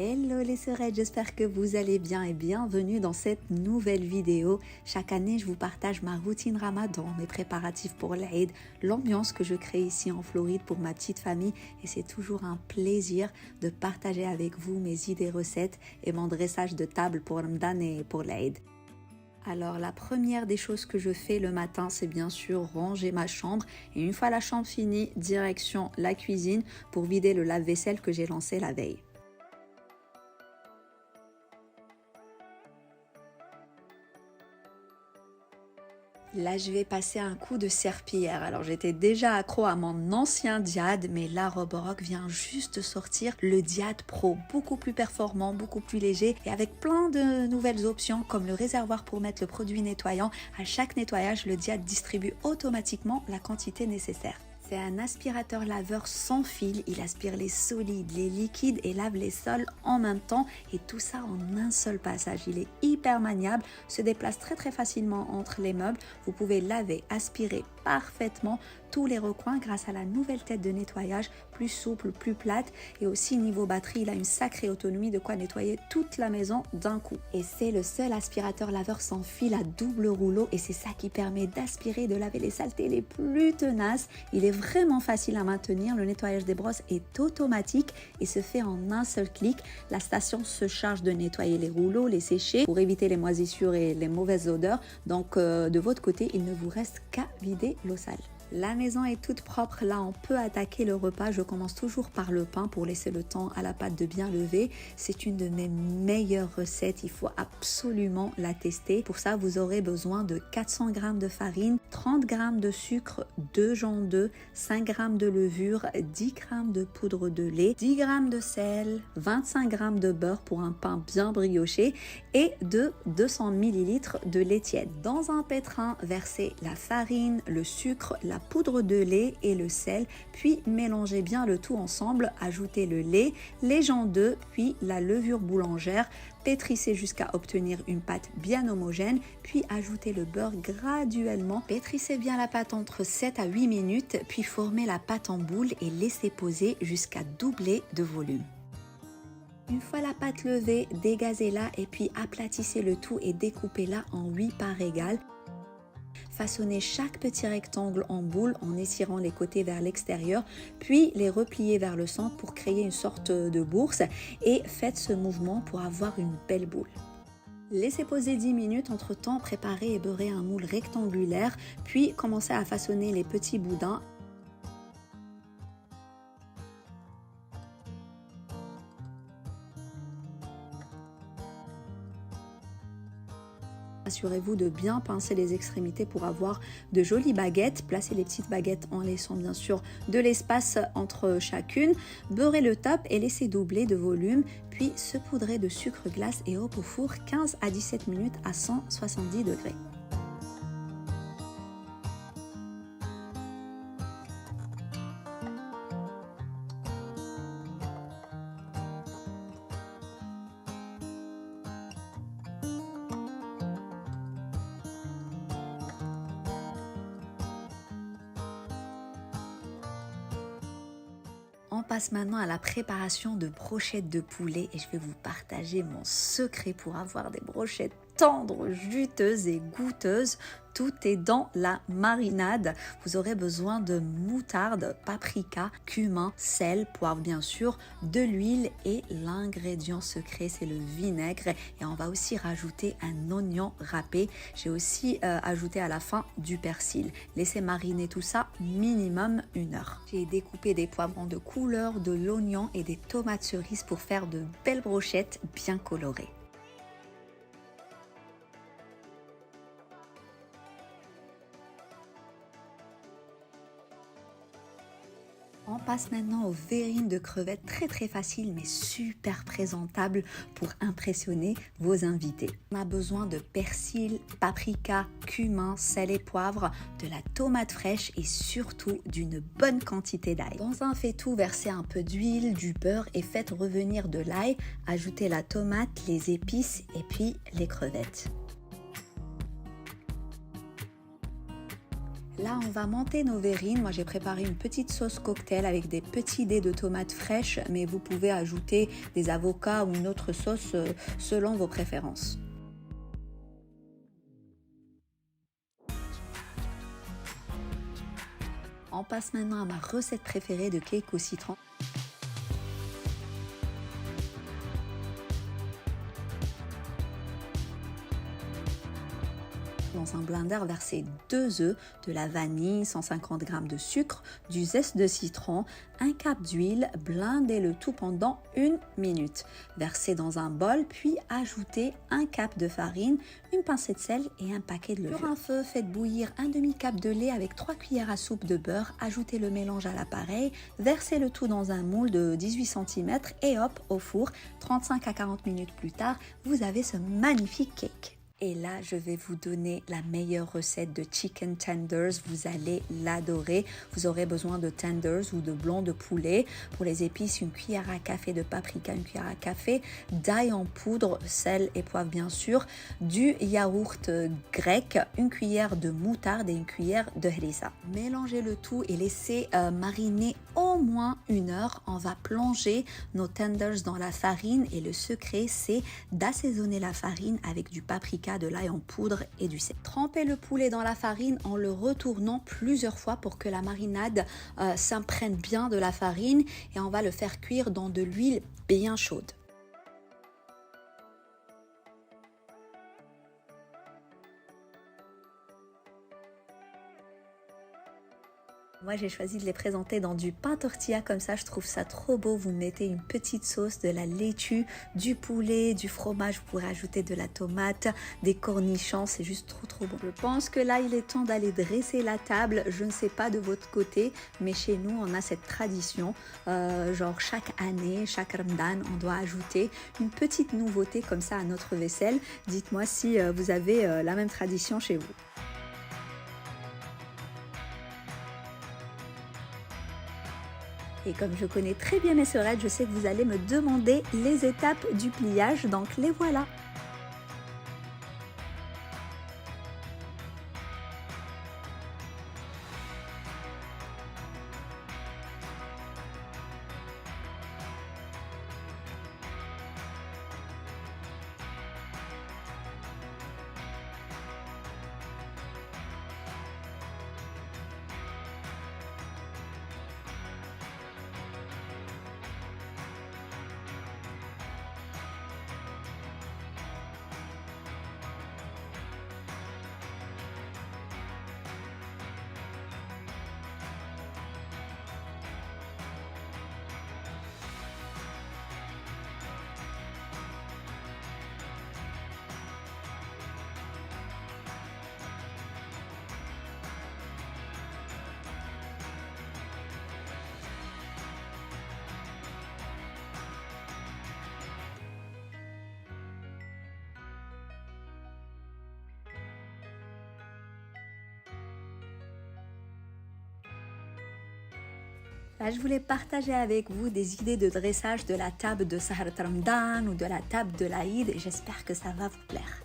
Hello les sœurs, j'espère que vous allez bien et bienvenue dans cette nouvelle vidéo. Chaque année, je vous partage ma routine Ramadan, mes préparatifs pour l'Aïd, l'ambiance que je crée ici en Floride pour ma petite famille et c'est toujours un plaisir de partager avec vous mes idées recettes et mon dressage de table pour Ramadan et pour l'Aïd. Alors la première des choses que je fais le matin, c'est bien sûr ranger ma chambre et une fois la chambre finie, direction la cuisine pour vider le lave-vaisselle que j'ai lancé la veille. Là, je vais passer un coup de serpillière. Alors, j'étais déjà accro à mon ancien Diad, mais là, Roborock vient juste de sortir le Diad Pro, beaucoup plus performant, beaucoup plus léger et avec plein de nouvelles options comme le réservoir pour mettre le produit nettoyant. À chaque nettoyage, le Diad distribue automatiquement la quantité nécessaire. C'est un aspirateur laveur sans fil, il aspire les solides, les liquides et lave les sols en même temps et tout ça en un seul passage. Il est hyper maniable, se déplace très facilement entre les meubles. Vous pouvez laver, aspirer parfaitement tous les recoins grâce à la nouvelle tête de nettoyage plus souple, plus plate et aussi niveau batterie, il a une sacrée autonomie de quoi nettoyer toute la maison d'un coup. Et c'est le seul aspirateur laveur sans fil à double rouleau et c'est ça qui permet d'aspirer, de laver les saletés les plus tenaces. Il est vraiment facile à maintenir, le nettoyage des brosses est automatique et se fait en un seul clic. La station se charge de nettoyer les rouleaux, les sécher pour éviter les moisissures et les mauvaises odeurs. Donc de votre côté, il ne vous reste qu'à vider l'eau sale. La maison est toute propre, là on peut attaquer le repas. Je commence toujours par le pain pour laisser le temps à la pâte de bien lever. C'est une de mes meilleures recettes, il faut absolument la tester. Pour ça vous aurez besoin de 400 g de farine, 30 g de sucre, 2 jaunes d'œufs, 5 g de levure, 10 g de poudre de lait, 10 g de sel, 25 g de beurre pour un pain bien brioché et de 200 ml de lait tiède. Dans un pétrin, versez la farine, le sucre, la poudre de lait et le sel, puis mélangez bien le tout ensemble, ajoutez le lait, les jaunes d'œufs, puis la levure boulangère, pétrissez jusqu'à obtenir une pâte bien homogène, puis ajoutez le beurre graduellement, pétrissez bien la pâte entre 7 à 8 minutes, puis formez la pâte en boule et laissez poser jusqu'à doubler de volume. Une fois la pâte levée, dégazez-la et puis aplatissez le tout et découpez-la en 8 parts égales. Façonnez chaque petit rectangle en boule en étirant les côtés vers l'extérieur, puis les repliez vers le centre pour créer une sorte de bourse et faites ce mouvement pour avoir une belle boule. Laissez poser 10 minutes, entre temps préparez et beurrez un moule rectangulaire, puis commencez à façonner les petits boudins. Assurez-vous de bien pincer les extrémités pour avoir de jolies baguettes. Placez les petites baguettes en laissant bien sûr de l'espace entre chacune. Beurrez le top et laissez doubler de volume. Puis saupoudrez de sucre glace et hop au four 15 à 17 minutes à 170 degrés. On passe maintenant à la préparation de brochettes de poulet et je vais vous partager mon secret pour avoir des brochettes tendres, juteuses et goûteuses. Tout est dans la marinade. Vous aurez besoin de moutarde, paprika, cumin, sel, poivre bien sûr, de l'huile et l'ingrédient secret c'est le vinaigre et on va aussi rajouter un oignon râpé. J'ai aussi ajouté à la fin du persil. Laissez mariner tout ça minimum 1 heure. J'ai découpé des poivrons de couleur, de l'oignon et des tomates cerises pour faire de belles brochettes bien colorées. On passe maintenant aux verrines de crevettes, très facile mais super présentable pour impressionner vos invités. On a besoin de persil, paprika, cumin, sel et poivre, de la tomate fraîche et surtout d'une bonne quantité d'ail. Dans un faitout, versez un peu d'huile, du beurre et faites revenir de l'ail. Ajoutez la tomate, les épices et puis les crevettes. Là, on va monter nos verrines. Moi, j'ai préparé une petite sauce cocktail avec des petits dés de tomates fraîches, mais vous pouvez ajouter des avocats ou une autre sauce selon vos préférences. On passe maintenant à ma recette préférée de cake au citron. Dans un blender, versez 2 œufs, de la vanille, 150 g de sucre, du zeste de citron, un cup d'huile, blendez le tout pendant 1 minute. Versez dans un bol, puis ajoutez un cup de farine, une pincée de sel et un paquet de levure. Sur un feu, faites bouillir un demi-cup de lait avec 3 cuillères à soupe de beurre, ajoutez le mélange à l'appareil, versez le tout dans un moule de 18 cm et hop, au four. 35 à 40 minutes plus tard, vous avez ce magnifique cake. Et là, je vais vous donner la meilleure recette de chicken tenders. Vous allez l'adorer. Vous aurez besoin de tenders ou de blanc de poulet. Pour les épices, une cuillère à café de paprika, une cuillère à café d'ail en poudre, sel et poivre bien sûr, du yaourt grec, une cuillère de moutarde et une cuillère de harissa. Mélangez le tout et laissez mariner au moins 1 heure. On va plonger nos tenders dans la farine et le secret, c'est d'assaisonner la farine avec du paprika, de l'ail en poudre et du sel. Trempez le poulet dans la farine en le retournant plusieurs fois pour que la marinade s'imprègne bien de la farine et on va le faire cuire dans de l'huile bien chaude. Moi, j'ai choisi de les présenter dans du pain tortilla comme ça. Je trouve ça trop beau. Vous mettez une petite sauce, de la laitue, du poulet, du fromage. Vous pourrez ajouter de la tomate, des cornichons. C'est juste trop bon. Je pense que là, il est temps d'aller dresser la table. Je ne sais pas de votre côté, mais chez nous, on a cette tradition. Genre chaque année, chaque Ramadan, on doit ajouter une petite nouveauté comme ça à notre vaisselle. Dites-moi si vous avez la même tradition chez vous. Et comme je connais très bien mes sœurettes, je sais que vous allez me demander les étapes du pliage, donc les voilà. Là, je voulais partager avec vous des idées de dressage de la table de Saharat Ramadan ou de la table de l'Aïd et j'espère que ça va vous plaire.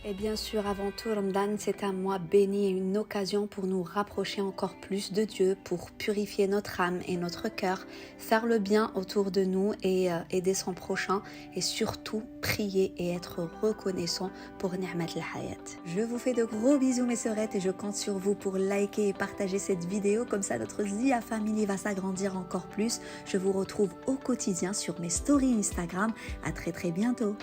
Et bien sûr, avant tout, Ramadan, c'est un mois béni et une occasion pour nous rapprocher encore plus de Dieu, pour purifier notre âme et notre cœur, faire le bien autour de nous et aider son prochain et surtout prier et être reconnaissant pour Ni'mat al-Hayat. Je vous fais de gros bisous mes sœurettes et je compte sur vous pour liker et partager cette vidéo, comme ça notre Zia Family va s'agrandir encore plus. Je vous retrouve au quotidien sur mes stories Instagram. À très bientôt.